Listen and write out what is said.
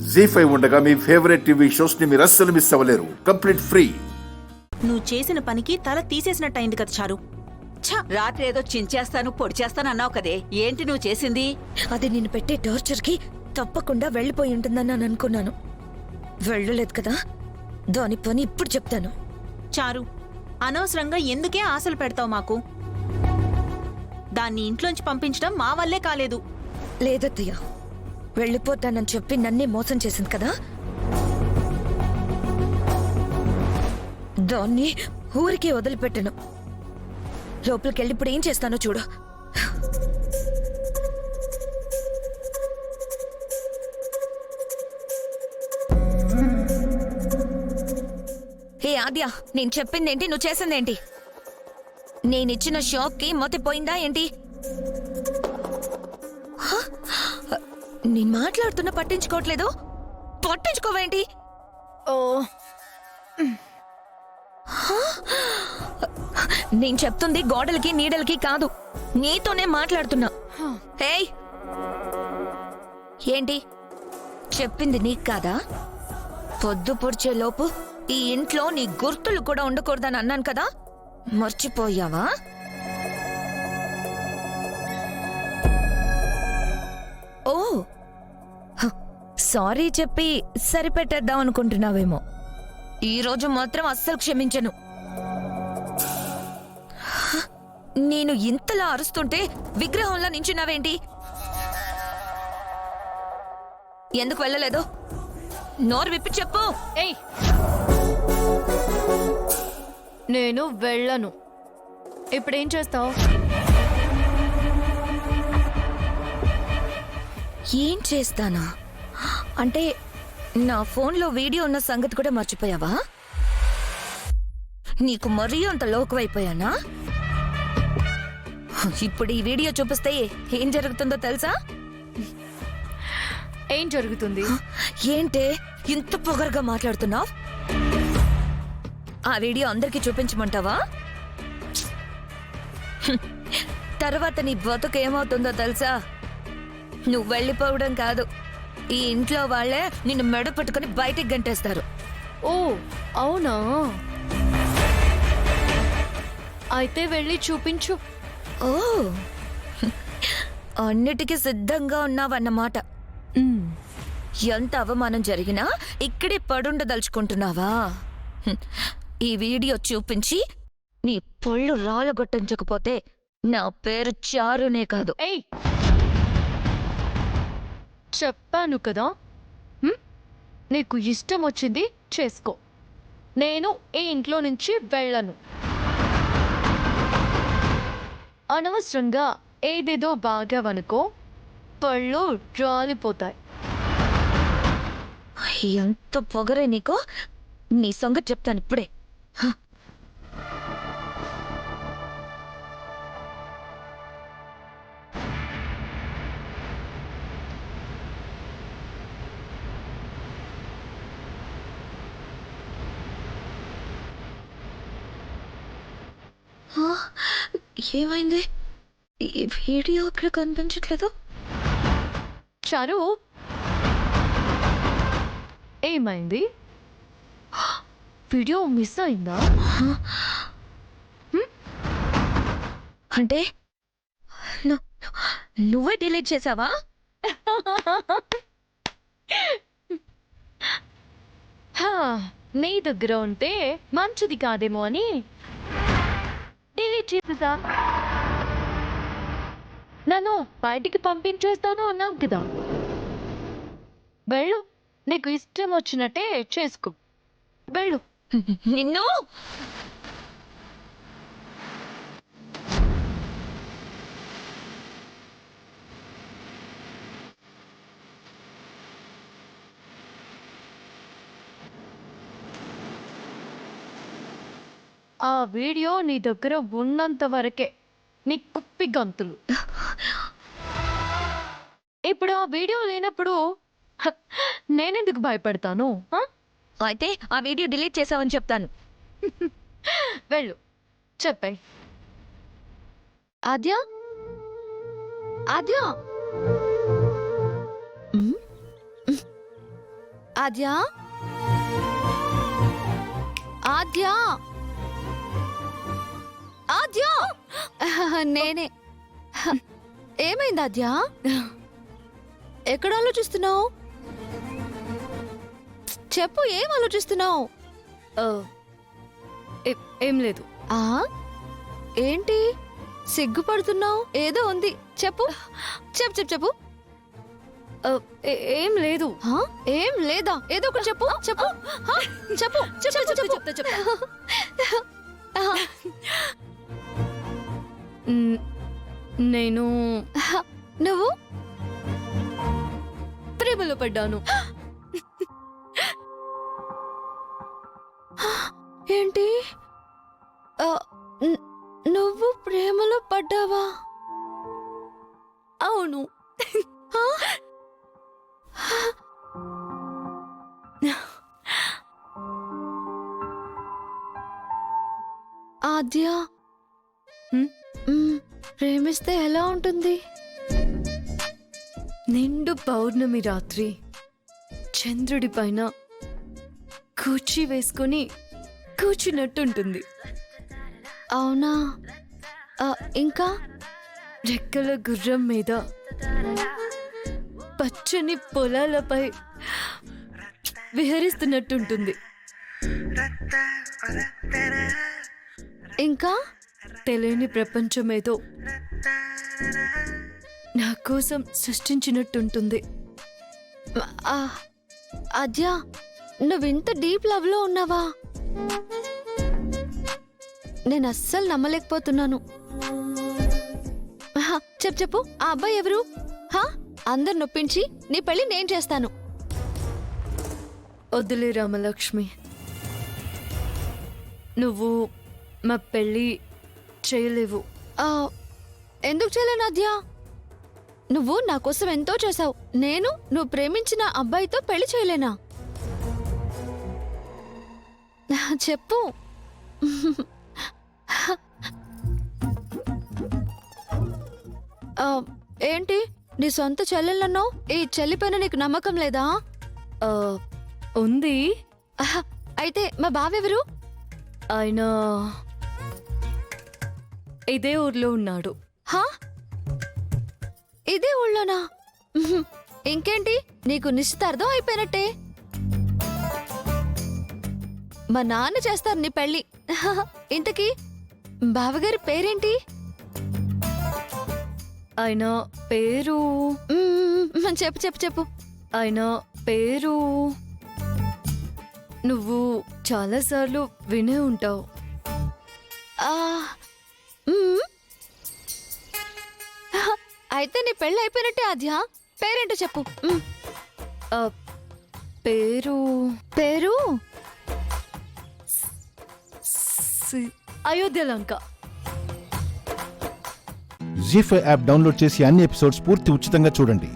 జీ5 ఉండగా మీ favourite TV shows ని మీరు అస్సలు మిస్ అవ్వలేరు. Complete free. నువ్వు చేసిన పనికి తల తీసేసినట్టయింది కదా చారు. రాత్రి ఏదో చించేస్తాను పొడి చేస్తాను అన్నావు కదే, ఏంటి నువ్వు చేసింది? అది నేను పెట్టే టార్చర్కి తప్పకుండా వెళ్ళిపోయి ఉంటుందని నేను అనుకున్నాను. వెళ్ళలేదు కదా, దాని పని ఇప్పుడు చెప్తాను. చారు, అనవసరంగా ఎందుకే ఆశలు పెడతావు మాకు? దాన్ని ఇంట్లోంచి పంపించడం మా వల్లే కాలేదు. లేదత్తయ్య, వెళ్ళిపోతానని చెప్పి నన్నే మోసం చేసింది కదా, దాన్ని ఊరికే వదిలిపెట్టను. లోపలికెళ్ళి ఇప్పుడు ఏం చేస్తానో చూడు. హే ఆద్య, నేను చెప్పిందేంటి, నువ్వు చేసిందేంటి? నేనిచ్చిన షాక్కి మొత్తిపోయిందా ఏంటి? నేను మాట్లాడుతున్నా పట్టించుకోవట్లేదు. పట్టించుకోవేంటి? ఓ, నేను చెప్తుంది గోడలకి నీడలకి కాదు, నీతోనే మాట్లాడుతున్నా. హేయ్, ఏంటి చెప్పింది నీకు కాదా? పొద్దు పొడిచే లోపు ఈ ఇంట్లో నీ గుర్తులు కూడా ఉండకూడదని అన్నాను కదా, మర్చిపోయావా? ఓ, సారీ చెప్పి సరిపెట్టేద్దాం అనుకుంటున్నావేమో. ఈరోజు మాత్రం అస్సలు క్షమించను. నేను ఇంతలా అరుస్తుంటే విగ్రహంలా నించున్నావేంటి? ఎందుకు వెళ్ళలేదు? నోరు విప్పి చెప్పు. ఏయ్, నేను వెళ్ళను. ఇప్పుడేం చేస్తావు? ఏం చేస్తానా అంటే, నా ఫోన్లో వీడియో ఉన్న సంగతి కూడా మర్చిపోయావా? నీకు మరీ అంత లోకువైపోయానా? ఇప్పుడు ఈ వీడియో చూపిస్తే ఏం జరుగుతుందో తెలుసా? ఏం జరుగుతుంది? ఏంటే ఇంత పొగరుగా మాట్లాడుతున్నావు? ఆ వీడియో అందరికీ చూపించమంటావా? తర్వాత నీ బతుకు ఏమవుతుందో తెలుసా? నువ్వు వెళ్ళిపోవడం కాదు, ఈ ఇంట్లో వాళ్ళే నిన్ను మెడ పట్టుకుని బయటికి గంటేస్తారు. ఓ అవునా, అయితే వెళ్ళి చూపించు. ఓ, అన్నిటికీ సిద్ధంగా ఉన్నావన్నమాట. ఎంత అవమానం జరిగినా ఇక్కడే పడుండదలుచుకుంటున్నావా? ఈ వీడియో చూపించి నీ పొళ్ళు రాలగొట్టించకపోతే నా పేరు చారునే కాదు. ఏయ్, చెప్పాను కదా, నీకు ఇష్టం వచ్చింది చేసుకో. నేను ఈ ఇంట్లో నుంచి వెళ్ళను. అనవసరంగా ఏదేదో బాగావనుకో, పళ్ళు రాలిపోతాయి. ఎంత పొగరే నీకో, నీ సంగతి చెప్తాను ఇప్పుడే. ఏమైంది? ఈ వీడియో అక్కడ కనిపించట్లేదు. చారు, ఏమైంది? వీడియో మిస్ అయిందా? అంటే నువ్వే డిలీట్ చేసావా? నీ దగ్గర ఉంటే మంచిది కాదేమో అని డిలీట్ చేసేసా. నన్ను బయటికి పంపించేస్తాను అన్నావు కదా, వెళ్ళు. నీకు ఇష్టం వచ్చినట్టే చేసుకో, వెళ్ళు. నిన్ను ఆ వీడియో నీ దగ్గర ఉన్నంత వరకే నీ కుప్పి గంతులు. ఇప్పుడు ఆ వీడియో లేనప్పుడు నేనెందుకు భయపడతాను? అయితే ఆ వీడియో డిలీట్ చేసావని చెప్తాను. వెళ్ళు, చెప్పాయి. ఆద్య, ఆద్య, ఆద్యా ఆద్యా ఆద్యా నేనే. ఏమైంది ఆద్యా? ఎక్కడ ఆలోచిస్తున్నావు? చెప్పు, ఏం ఆలోచిస్తున్నావు? ఏం లేదు. ఏంటి సిగ్గుపడుతున్నావు? ఏదో ఉంది, చెప్పు చెప్పు చెప్పు చెప్పు. ఏం లేదు. ఏం లేదా? ఏదో ఒకటి చెప్పు చెప్పు చెప్పు చెప్పు చెప్పు చెప్తా చెప్తా. నువ్వు ప్రేమలో పడ్డాను. ఏంటి? నువ్వు ప్రేమలో పడ్డావా? అవును. ఆద్య, ప్రేమిస్తే ఎలా ఉంటుంది? నిండు పౌర్ణమి రాత్రి చంద్రుడి పైన కూర్చి వేసుకుని కూర్చున్నట్టుంటుంది. అవునా? ఇంకా రెక్కల గుర్రం మీద పచ్చని పొలాలపై విహరిస్తున్నట్టుంటుంది. ఇంకా తెలియని ప్రపంచమేదో నా కోసం సృష్టించినట్టుంటుంది. ఆద్య, నువ్వింత డీప్ లవ్ లో ఉన్నావా? నేను అస్సలు నమ్మలేకపోతున్నాను. చెప్పు చెప్పు, ఆ అబ్బాయి ఎవరు? అందరు నొప్పించి నీ పెళ్లి నేను చేస్తాను. వద్దులే రామలక్ష్మి, నువ్వు మా పెళ్ళి చేయలేవు. ఎందుకు చేయలేను ఆద్య? నువ్వు నా కోసం ఎంతో చేశావు. నువ్వు ప్రేమించిన అబ్బాయితో పెళ్లి చేయలేనా? చెప్పు. ఏంటి నీ సొంత చెల్లెళ్ళన్నావు? ఈ చెల్లిపైన నీకు నమ్మకం లేదా? ఉంది. అయితే మా బావెవరు? ఆయన ఇదే ఊర్లో ఉన్నాడు. ఇదే ఊళ్ళోనా? ఇంకేంటి, నీకు నిశ్చితార్థం అయిపోయినట్టే. మా నాన్న చేస్తారు నీ పెళ్లి. ఇంతకీ బావగారి పేరేంటి? ఆయన పేరు చెప్పు చెప్పు చెప్పు. ఆయన పేరు నువ్వు చాలాసార్లు వినే ఉంటావు. అయితే నీ పెళ్ళి అయిపోయినట్టే ఆద్య. పేరేంటో చెప్పు. పేరు పేరు అయోధ్య లంక. జీ5 యాప్ డౌన్లోడ్ చేసి అన్ని ఎపిసోడ్స్ పూర్తి ఉచితంగా చూడండి.